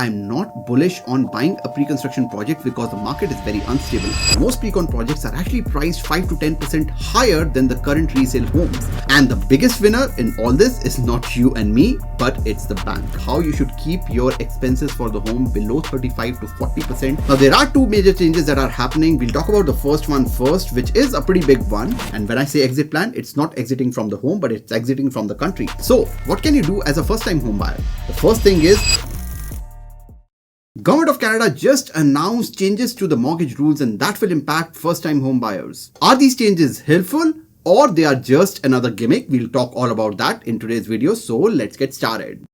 I'm not bullish on buying a pre-construction project because the market is very unstable. Most pre-con projects are actually priced 5 to 10% higher than the current resale homes. And the biggest winner in all this is not you and me, but it's the bank. How you should keep your expenses for the home below 35 to 40%. Now there are two major changes that are happening. We'll talk about the first one first, which is a pretty big one. And when I say exit plan, it's not exiting from the home, but it's exiting from the country. So what can you do as a first-time home buyer? The first thing is, Government of Canada just announced changes to the mortgage rules, and that will impact first-time home buyers. Are these changes helpful or they are just another gimmick? We'll talk all about that in today's video. So let's get started.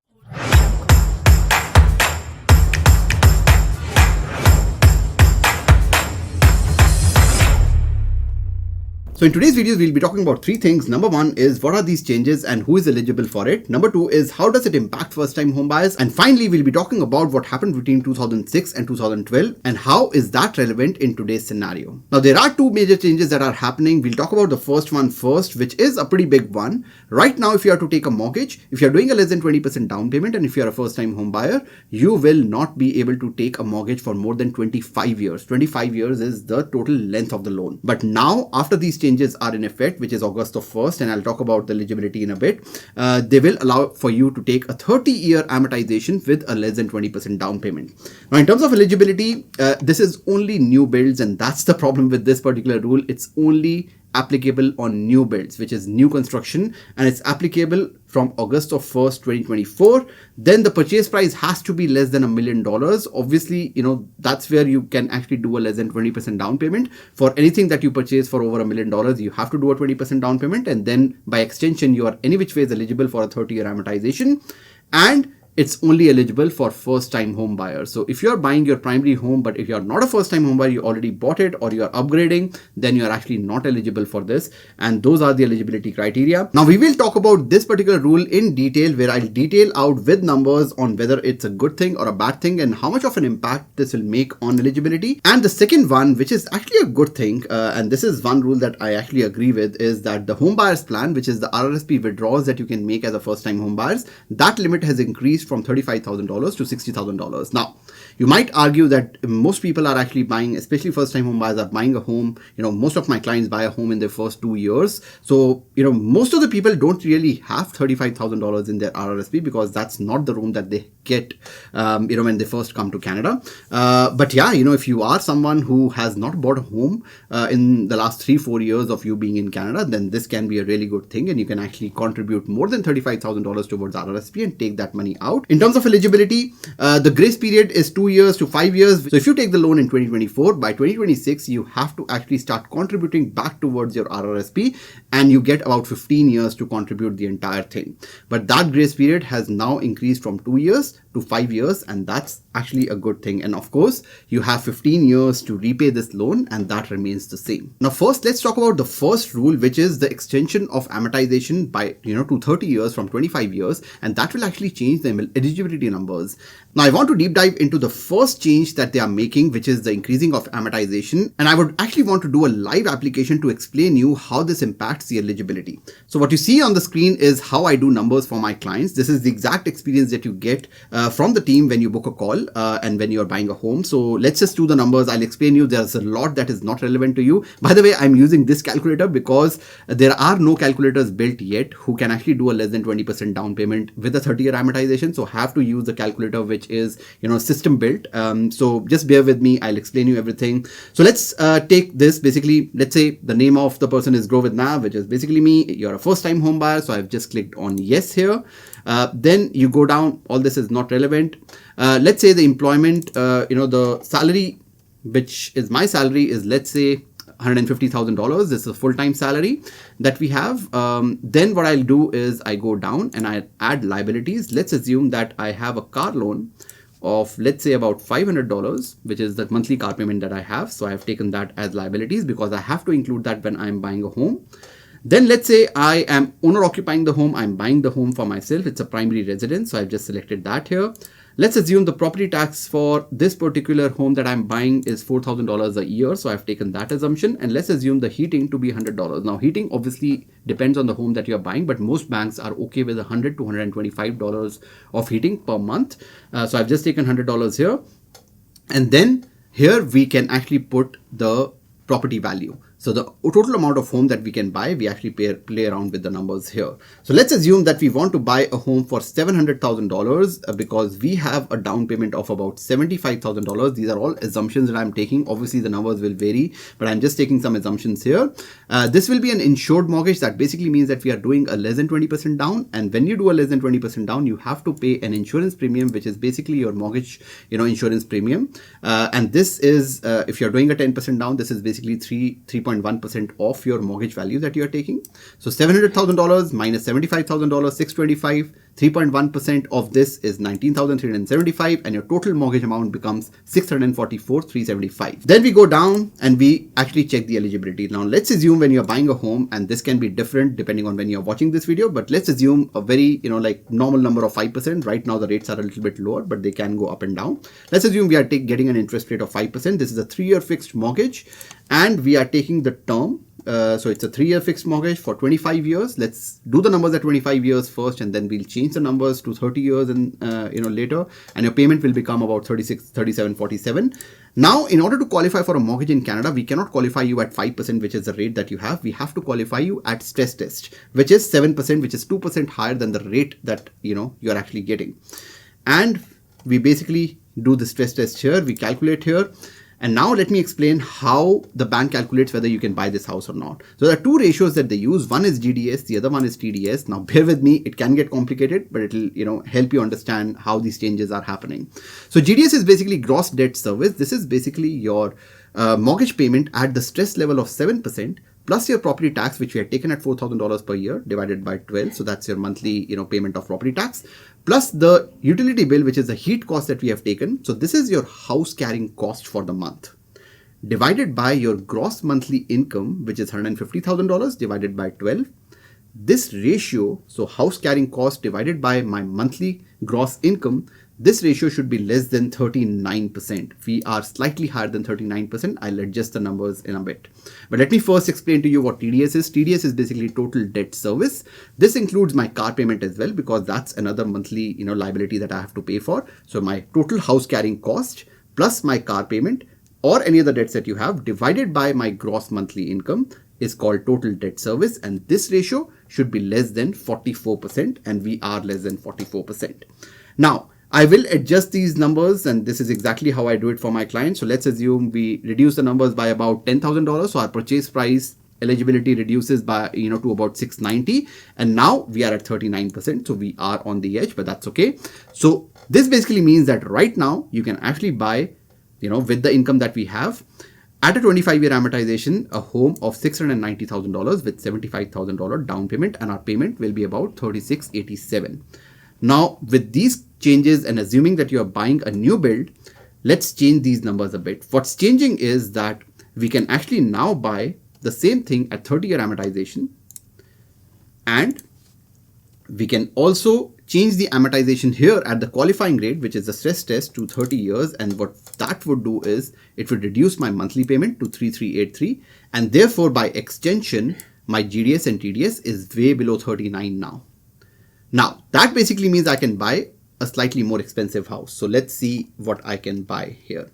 So in today's videos, we'll be talking about three things. Number one is what are these changes and who is eligible for it. Number two is how does it impact first-time home buyers. And finally, we'll be talking about what happened between 2006 and 2012 and how is that relevant in today's scenario. Now, there are two major changes that are happening. We'll talk about the first one first, which is a pretty big one. Right now, if you are to take a mortgage, if you're doing a less than 20% down payment, and if you're a first-time home buyer, you will not be able to take a mortgage for more than 25 years. 25 years is the total length of the loan. But now, after these changes are in effect, which is August 1st, and I'll talk about the eligibility in a bit, they will allow for you to take a 30-year amortization with a less than 20% down payment. Now, in terms of eligibility, this is only new builds, and that's the problem with this particular rule. It's only applicable on new builds, which is new construction, and it's applicable from August 1st, 2024. Then the purchase price has to be less than $1 million. Obviously, that's where you can actually do a less than 20% down payment. For anything that you purchase for over $1 million, you have to do a 20% down payment. And then by extension, you are any which ways eligible for a 30-year amortization. And it's only eligible for first-time home buyers. So if you're buying your primary home, but if you're not a first-time home buyer, you already bought it or you're upgrading, then you're actually not eligible for this. And those are the eligibility criteria. Now we will talk about this particular rule in detail, where I'll detail out with numbers on whether it's a good thing or a bad thing and how much of an impact this will make on eligibility. And the second one, which is actually a good thing, and this is one rule that I actually agree with, is that the home buyers plan, which is the RRSP withdrawals that you can make as a first-time home buyers, that limit has increased from $35,000 to $60,000. Now, you might argue that most people are actually buying, especially first-time home buyers, are buying a home. Most of my clients buy a home in their first 2 years. So, most of the people don't really have $35,000 in their RRSP because that's not the room that they get, when they first come to Canada. But yeah, if you are someone who has not bought a home in the last 3-4 years of you being in Canada, then this can be a really good thing, and you can actually contribute more than $35,000 towards RRSP and take that money out. In terms of eligibility, the grace period is 2 years to 5 years. So if you take the loan in 2024, by 2026, you have to actually start contributing back towards your RRSP, and you get about 15 years to contribute the entire thing. But that grace period has now increased from 2 years to 5 years, and that's actually a good thing. And of course, you have 15 years to repay this loan, and that remains the same. Now, first, let's talk about the first rule, which is the extension of amortization by, to 30 years from 25 years, and that will actually change the eligibility numbers. Now, I want to deep dive into the first change that they are making, which is the increasing of amortization. And I would actually want to do a live application to explain you how this impacts the eligibility. So what you see on the screen is how I do numbers for my clients. This is the exact experience that you get from the team when you book a call and when you're buying a home. So let's just do the numbers. I'll explain you. There's a lot that is not relevant to you. By the way, I'm using this calculator because there are no calculators built yet who can actually do a less than 20% down payment with a 30-year amortization. So I have to use the calculator, which is, system built. So just bear with me. I'll explain you everything. So let's take this. Basically, let's say the name of the person is Grow with Nav, which is basically me. You're a first-time home buyer. So I've just clicked on yes here. Then you go down. All this is not relevant. Let's say the employment, the salary, which is my salary, is, let's say, $150,000. This is a full-time salary that we have. Then what I'll do is I go down and I add liabilities. Let's assume that I have a car loan of, let's say, about $500, which is the monthly car payment that I have. So I've taken that as liabilities because I have to include that when I'm buying a home. Then let's say I am owner occupying the home. I'm buying the home for myself. It's a primary residence. So I've just selected that here. Let's assume the property tax for this particular home that I'm buying is $4,000 a year. So I've taken that assumption, and let's assume the heating to be $100. Now heating obviously depends on the home that you're buying, but most banks are okay with $100 to $125 of heating per month. So I've just taken $100 here. And then here we can actually put the property value. So the total amount of home that we can buy, we actually play around with the numbers here. So let's assume that we want to buy a home for $700,000 because we have a down payment of about $75,000. These are all assumptions that I'm taking. Obviously the numbers will vary, but I'm just taking some assumptions here. This will be an insured mortgage. That basically means that we are doing a less than 20% down. And when you do a less than 20% down, you have to pay an insurance premium, which is basically your mortgage, insurance premium. And this is, if you're doing a 10% down, this is basically 3.1% of your mortgage value that you're taking. So $700,000 minus $75,000, 625, 3.1% of this is 19,375, and your total mortgage amount becomes 644,375. Then we go down and we actually check the eligibility. Now let's assume when you're buying a home, and this can be different depending on when you're watching this video, but let's assume a very, like normal number of 5%. Right now the rates are a little bit lower, but they can go up and down. Let's assume we are getting an interest rate of 5%. This is a 3-year fixed mortgage, and we are taking the term. So it's a 3-year fixed mortgage for 25 years. Let's do the numbers at 25 years first, and then we'll change the numbers to 30 years and later, and your payment will become about 3747. Now, in order to qualify for a mortgage in Canada, we cannot qualify you at 5%, which is the rate that you have. We have to qualify you at stress test, which is 7%, which is 2% higher than the rate that you're actually getting. And we basically do the stress test here. We calculate here. And now let me explain how the bank calculates whether you can buy this house or not. So there are two ratios that they use. One is GDS, the other one is TDS. Now bear with me, it can get complicated, but it'll help you understand how these changes are happening. So GDS is basically gross debt service. This is basically your mortgage payment at the stress level of 7%, plus your property tax, which we had taken at $4,000 per year divided by 12. So that's your monthly payment of property tax, plus the utility bill, which is the heat cost that we have taken. So this is your house carrying cost for the month, divided by your gross monthly income, which is $150,000 divided by 12. This ratio, so house carrying cost divided by my monthly gross income, this ratio should be less than 39%. We are slightly higher than 39%. I'll adjust the numbers in a bit. But let me first explain to you what TDS is. TDS is basically total debt service. This includes my car payment as well, because that's another monthly liability that I have to pay for. So my total house carrying cost plus my car payment or any other debts that you have divided by my gross monthly income is called total debt service. And this ratio should be less than 44%, and we are less than 44%. Now, I will adjust these numbers, and this is exactly how I do it for my clients. So let's assume we reduce the numbers by about $10,000. So our purchase price eligibility reduces by, to about $690. And now we are at 39%. So we are on the edge, but that's okay. So this basically means that right now you can actually buy, with the income that we have, at a 25-year amortization, a home of $690,000 with $75,000 down payment, and our payment will be about $3687. Now, with these changes and assuming that you are buying a new build, let's change these numbers a bit. What's changing is that we can actually now buy the same thing at 30-year amortization, and we can also change the amortization here at the qualifying rate, which is the stress test, to 30 years. And what that would do is it would reduce my monthly payment to $3383, and therefore by extension, my GDS and TDS is way below 39 now. Now, that basically means I can buy a slightly more expensive house. So let's see what I can buy here.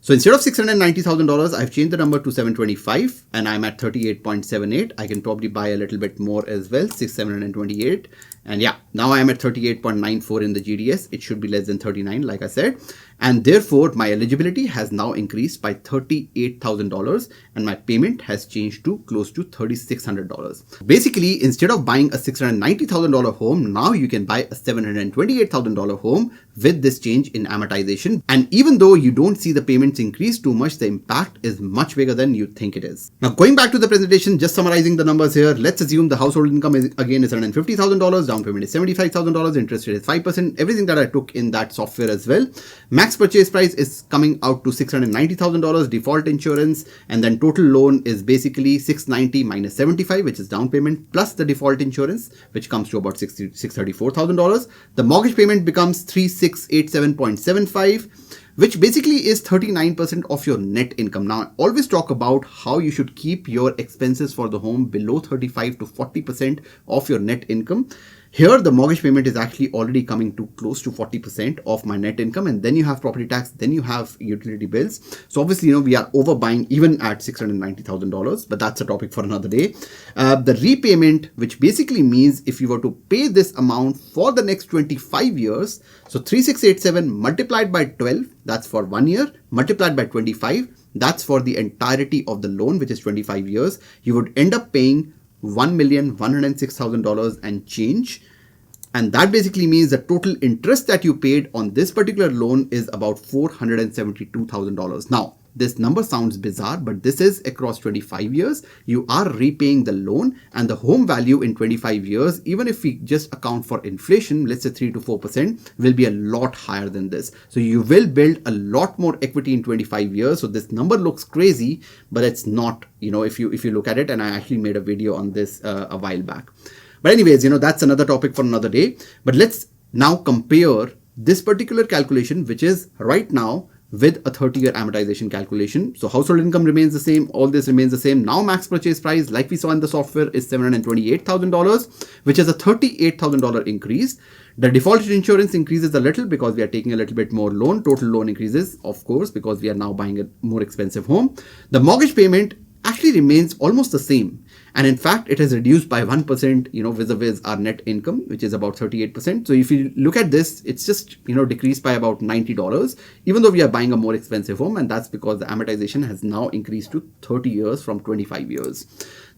So instead of $690,000, I've changed the number to 725, and I'm at 38.78. I can probably buy a little bit more as well, 728. And yeah, now I'm at 38.94 in the GDS. It should be less than 39, like I said. And therefore, my eligibility has now increased by $38,000, and my payment has changed to close to $3,600. Basically, instead of buying a $690,000 home, now you can buy a $728,000 home with this change in amortization. And even though you don't see the payments increase too much, the impact is much bigger than you think it is. Now, going back to the presentation, just summarizing the numbers here, let's assume the household income is $150,000, down payment is $75,000, interest rate is 5%, everything that I took in that software as well. Max purchase price is coming out to $690,000, default insurance, and then total loan is basically $690 minus $75, which is down payment, plus the default insurance, which comes to about $634,000. The mortgage payment becomes $3,600 3687.75, which basically is 39% of your net income. Now, I always talk about how you should keep your expenses for the home below 35 to 40% of your net income. Here, the mortgage payment is actually already coming to close to 40% of my net income. And then you have property tax, then you have utility bills. So obviously, we are overbuying even at $690,000, but that's a topic for another day. The repayment, which basically means if you were to pay this amount for the next 25 years, so 3687 multiplied by 12, that's for 1 year, multiplied by 25, that's for the entirety of the loan, which is 25 years, you would end up paying $1,106,000 and change. And that basically means the total interest that you paid on this particular loan is about $472,000. Now, this number sounds bizarre, but this is across 25 years. You are repaying the loan, and the home value in 25 years, even if we just account for inflation, let's say 3 to 4%, will be a lot higher than this. So you will build a lot more equity in 25 years. So this number looks crazy, but it's not, if you look at it, and I actually made a video on this a while back. But anyways, that's another topic for another day. But let's now compare this particular calculation, which is right now, with a 30-year amortization calculation. So household income remains the same, all this remains the same. Now max purchase price, like we saw in the software, is $728,000, which is a $38,000 increase. The default insurance increases a little because we are taking a little bit more loan. Total loan increases, of course, because we are now buying a more expensive home. The mortgage payment actually remains almost the same. And in fact, it has reduced by 1%, vis-a-vis our net income, which is about 38%. So if you look at this, it's just, decreased by about $90, even though we are buying a more expensive home. And that's because the amortization has now increased to 30 years from 25 years.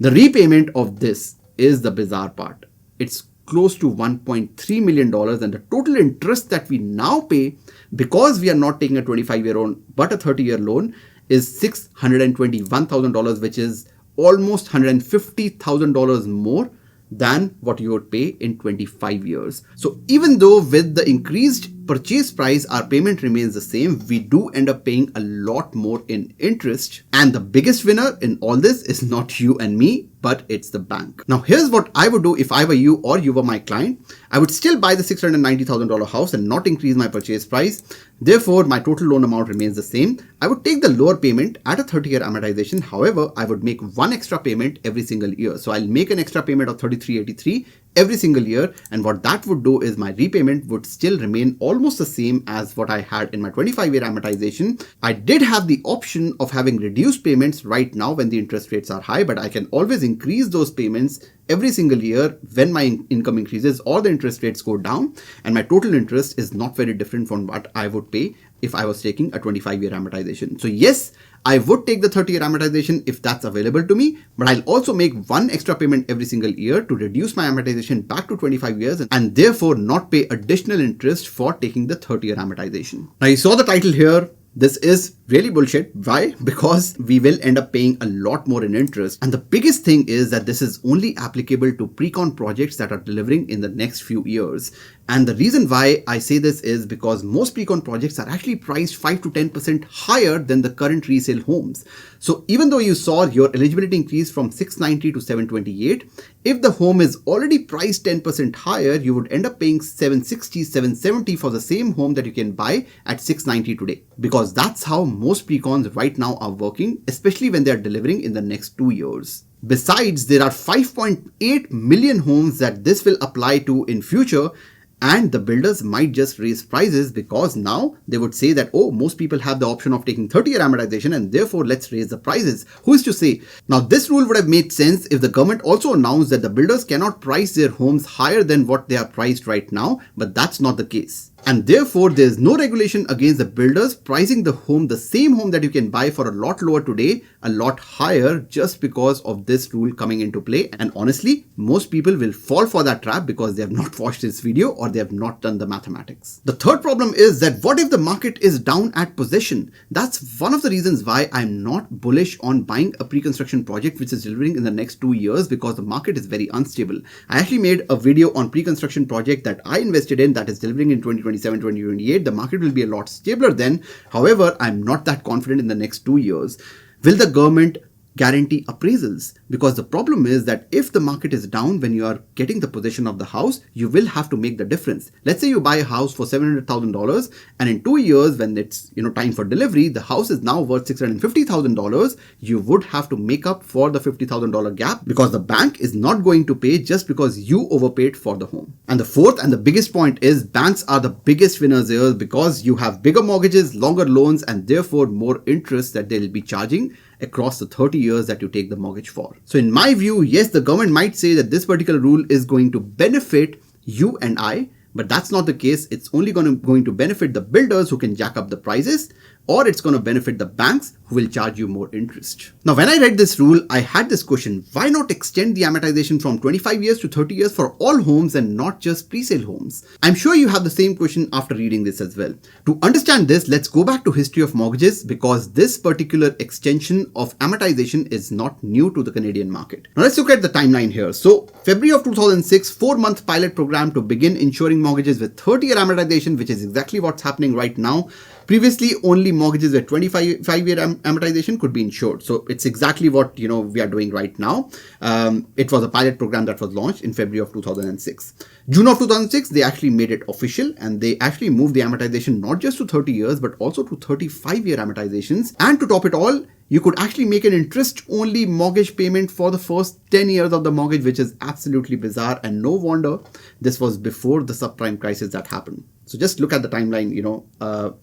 The repayment of this is the bizarre part. It's close to $1.3 million, and the total interest that we now pay, because we are not taking a 25-year loan, but a 30-year loan, is $621,000, which is almost $150,000 more than what you would pay in 25 years. So even though with the increased purchase price, our payment remains the same, we do end up paying a lot more in interest. And the biggest winner in all this is not you and me, but it's the bank. Now, here's what I would do if I were you or you were my client. I would still buy the $690,000 house and not increase my purchase price. Therefore, my total loan amount remains the same. I would take the lower payment at a 30-year amortization. However, I would make one extra payment every single year. So I'll make an extra payment of $33.83 every single year. And what that would do is my repayment would still remain almost the same as what I had in my 25-year amortization. I did have the option of having reduced payments right now when the interest rates are high, but I can always increase those payments every single year when my income increases or the interest rates go down, and my total interest is not very different from what I would pay if I was taking a 25-year amortization. So yes, I would take the 30-year amortization if that's available to me, but I'll also make one extra payment every single year to reduce my amortization back to 25 years and therefore not pay additional interest for taking the 30-year amortization. Now you saw the title here. This is really bullshit. Why? Because we will end up paying a lot more in interest. And the biggest thing is that this is only applicable to pre-con projects that are delivering in the next few years. And the reason why I say this is because most pre-con projects are actually priced 5 to 10% higher than the current resale homes. So even though you saw your eligibility increase from 690 to 728, if the home is already priced 10% higher, you would end up paying 760, 770 for the same home that you can buy at 690 today. Because that's how most pre-cons right now are working, especially when they're delivering in the next 2 years. Besides, there are 5.8 million homes that this will apply to in future, and the builders might just raise prices because now they would say that, oh, most people have the option of taking 30-year amortization and therefore let's raise the prices. Who is to say? Now, this rule would have made sense if the government also announced that the builders cannot price their homes higher than what they are priced right now, but that's not the case. And therefore, there is no regulation against the builders pricing the same home that you can buy for a lot lower today, a lot higher just because of this rule coming into play. And honestly, most people will fall for that trap because they have not watched this video or they have not done the mathematics. The third problem is that what if the market is down at possession? That's one of the reasons why I'm not bullish on buying a pre-construction project which is delivering in the next 2 years, because the market is very unstable. I actually made a video on pre-construction project that I invested in that is delivering in 2027, 2028. The market will be a lot stabler then. However, I'm not that confident in the next 2 years. Will the government guarantee appraisals, because the problem is that if the market is down when you are getting the possession of the house, you will have to make the difference. Let's say you buy a house for $700,000 and in 2 years when it's time for delivery, the house is now worth $650,000. You would have to make up for the $50,000 gap because the bank is not going to pay just because you overpaid for the home. And the fourth and the biggest point is banks are the biggest winners here because you have bigger mortgages, longer loans, and therefore more interest that they'll be charging across the 30 years that you take the mortgage for. So in my view, yes, the government might say that this particular rule is going to benefit you and I, but that's not the case. It's only going to benefit the builders who can jack up the prices, or it's going to benefit the banks who will charge you more interest. Now, when I read this rule, I had this question: why not extend the amortization from 25 years to 30 years for all homes and not just pre-sale homes? I'm sure you have the same question after reading this as well. To understand this, let's go back to history of mortgages, because this particular extension of amortization is not new to the Canadian market. Now, let's look at the timeline here. So, February of 2006, 4-month pilot program to begin insuring mortgages with 30-year amortization, which is exactly what's happening right now. Previously, only mortgages with 25-year amortization could be insured. So it's exactly what we are doing right now. It was a pilot program that was launched in February of 2006. June of 2006, they actually made it official, and they actually moved the amortization not just to 30 years, but also to 35-year amortizations. And to top it all, you could actually make an interest-only mortgage payment for the first 10 years of the mortgage, which is absolutely bizarre. And no wonder this was before the subprime crisis that happened. So just look at the timeline,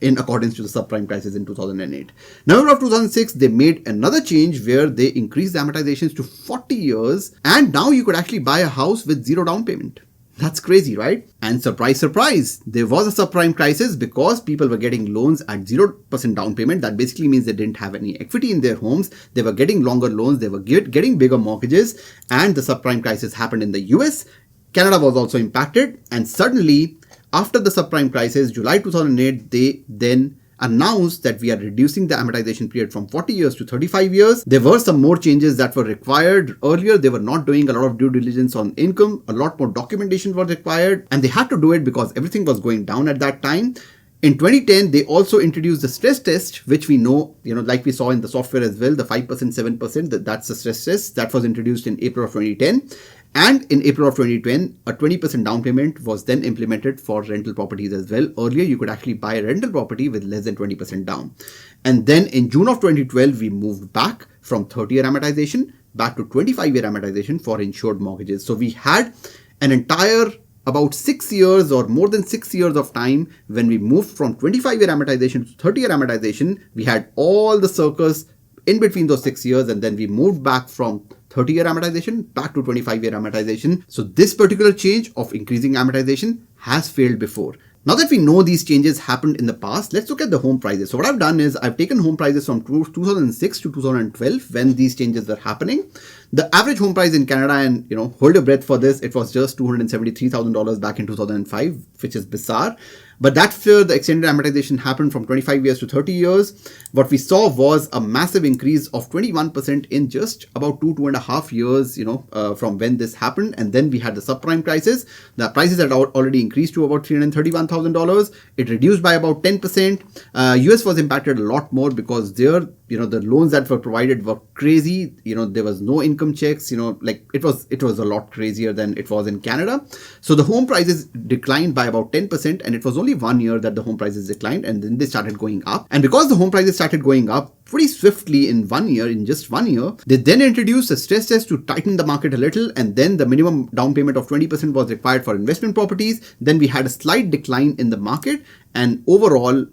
in accordance to the subprime crisis in 2008. November of 2006, they made another change where they increased the amortizations to 40 years. And now you could actually buy a house with zero down payment. That's crazy, right? And surprise, surprise, there was a subprime crisis because people were getting loans at 0% down payment. That basically means they didn't have any equity in their homes. They were getting longer loans. They were getting bigger mortgages. And the subprime crisis happened in the US. Canada was also impacted. And suddenly, after the subprime crisis, July 2008, they then announced that we are reducing the amortization period from 40 years to 35 years. There were some more changes that were required. Earlier, they were not doing a lot of due diligence on income. A lot more documentation was required, and they had to do it because everything was going down at that time. In 2010, they also introduced the stress test, which we know, like we saw in the software as well, the 5%, 7%, that's the stress test that was introduced in April of 2010. And in April of 2010, a 20% down payment was then implemented for rental properties as well. Earlier, you could actually buy a rental property with less than 20% down. And then in June of 2012, we moved back from 30-year amortization back to 25-year amortization for insured mortgages. So we had an entire about 6 years or more than 6 years of time when we moved from 25-year amortization to 30-year amortization. We had all the circus in between those 6 years, and then we moved back from 30-year amortization back to 25-year amortization. So this particular change of increasing amortization has failed before. Now that we know these changes happened in the past, let's look at the home prices. So what I've done is I've taken home prices from 2006 to 2012 when these changes were happening. The average home price in Canada, and hold your breath for this, it was just $273,000 back in 2005, which is bizarre. But that's where the extended amortization happened from 25 years to 30 years. What we saw was a massive increase of 21% in just about 2.5 years, from when this happened. And then we had the subprime crisis. The prices had already increased to about $331,000. It reduced by about 10%. US was impacted a lot more because there, the loans that were provided were crazy. There was no income checks, it was a lot crazier than it was in Canada. So the home prices declined by about 10%, and it was only 1 year that the home prices declined, and then they started going up. And because the home prices started going up pretty swiftly in just 1 year, they then introduced a stress test to tighten the market a little, and then the minimum down payment of 20% was required for investment properties. Then we had a slight decline in the market, and overall,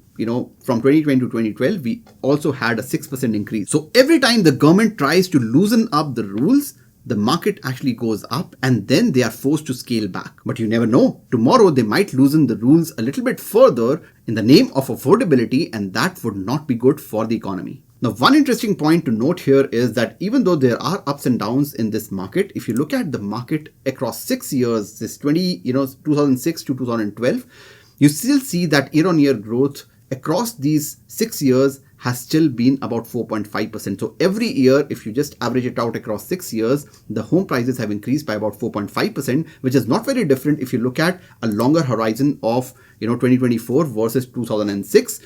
from 2020 to 2012, we also had a 6% increase. So every time the government tries to loosen up the rules, the market actually goes up, and then they are forced to scale back. But you never know. Tomorrow, they might loosen the rules a little bit further in the name of affordability, and that would not be good for the economy. Now, one interesting point to note here is that even though there are ups and downs in this market, if you look at the market across 6 years, 2006 to 2012, you still see that year-on-year growth across these 6 years has still been about 4.5%. So every year, if you just average it out across 6 years, the home prices have increased by about 4.5%, which is not very different if you look at a longer horizon of 2024 versus 2006.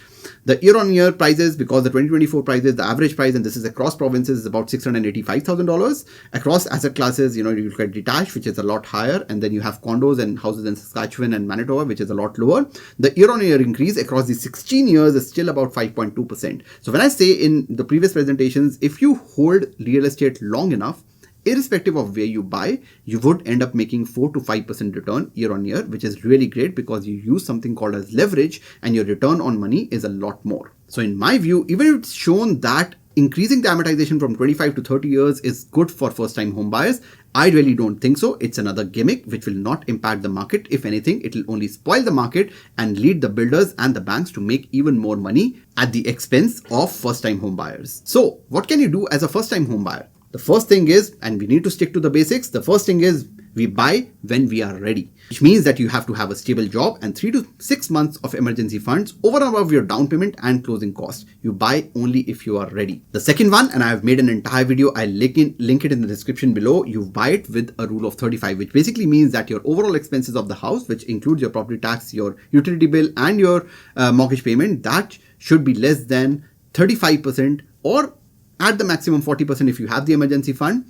The year-on-year prices, because the 2024 prices, the average price, and this is across provinces, is about $685,000. Across asset classes, you look at detached, which is a lot higher, and then you have condos and houses in Saskatchewan and Manitoba, which is a lot lower. The year-on-year increase across the 16 years is still about 5.2%. So when I say in the previous presentations, if you hold real estate long enough, irrespective of where you buy, you would end up making 4 to 5% return year on year, which is really great because you use something called as leverage and your return on money is a lot more. So in my view, even if it's shown that increasing the amortization from 25 to 30 years is good for first-time home buyers, I really don't think so. It's another gimmick which will not impact the market. If anything, it will only spoil the market and lead the builders and the banks to make even more money at the expense of first-time home buyers. So what can you do as a first-time home buyer? The first thing is, and we need to stick to the basics, the first thing is we buy when we are ready, which means that you have to have a stable job and 3 to 6 months of emergency funds over and above your down payment and closing cost. You buy only if you are ready. The second one, and I have made an entire video, I'll link it in the description below. You buy it with a rule of 35, which basically means that your overall expenses of the house, which includes your property tax, your utility bill, and your mortgage payment, that should be less than 35% or at the maximum 40% if you have the emergency fund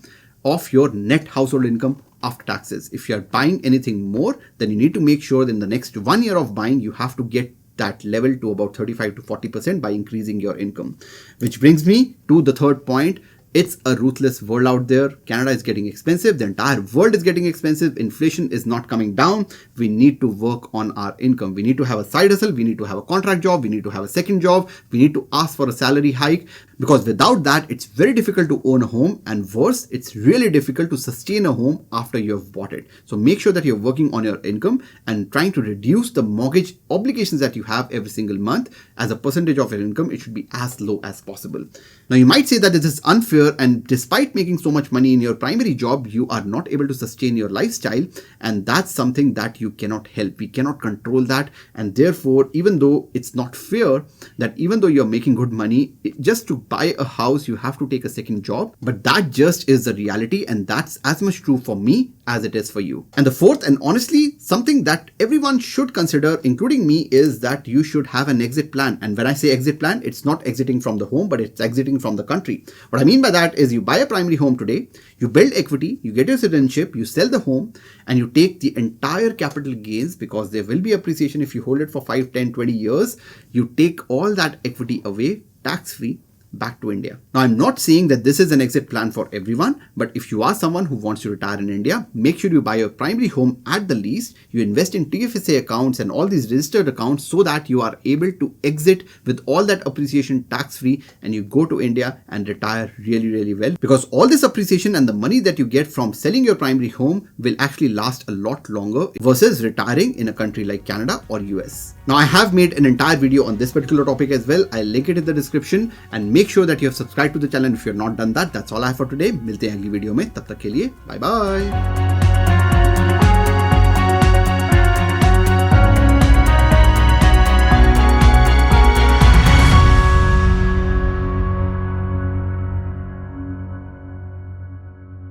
of your net household income after taxes. If you are buying anything more, then you need to make sure that in the next 1 year of buying, you have to get that level to about 35 to 40% by increasing your income. Which brings me to the third point. It's a ruthless world out there. Canada is getting expensive. The entire world is getting expensive. Inflation is not coming down. We need to work on our income. We need to have a side hustle. We need to have a contract job. We need to have a second job. We need to ask for a salary hike, because without that, it's very difficult to own a home, and worse, it's really difficult to sustain a home after you have bought it. So make sure that you're working on your income and trying to reduce the mortgage obligations that you have every single month. As a percentage of your income, it should be as low as possible. Now, you might say that this is unfair, and despite making so much money in your primary job, you are not able to sustain your lifestyle, and that's something that you cannot help. We cannot control that, and therefore, even though it's not fair that even though you're making good money, just to buy a house, you have to take a second job, but that just is the reality, and that's as much true for me as it is for you. And the fourth, and honestly, something that everyone should consider, including me, is that you should have an exit plan. And when I say exit plan, it's not exiting from the home, but it's exiting from the country. What I mean by that is you buy a primary home today, you build equity, you get your citizenship, you sell the home, and you take the entire capital gains, because there will be appreciation if you hold it for 5, 10, 20 years. You take all that equity away, tax-free, back to India. Now, I'm not saying that this is an exit plan for everyone, but if you are someone who wants to retire in India, make sure you buy your primary home at the least, you invest in TFSA accounts and all these registered accounts so that you are able to exit with all that appreciation tax-free, and you go to India and retire really, really well, because all this appreciation and the money that you get from selling your primary home will actually last a lot longer versus retiring in a country like Canada or US. Now, I have made an entire video on this particular topic as well. I'll link it in the description, and make sure that you have subscribed to the channel if you have not done that. That's all I have for today. मिलते हैं अगली video में, तब तक के लिए bye bye.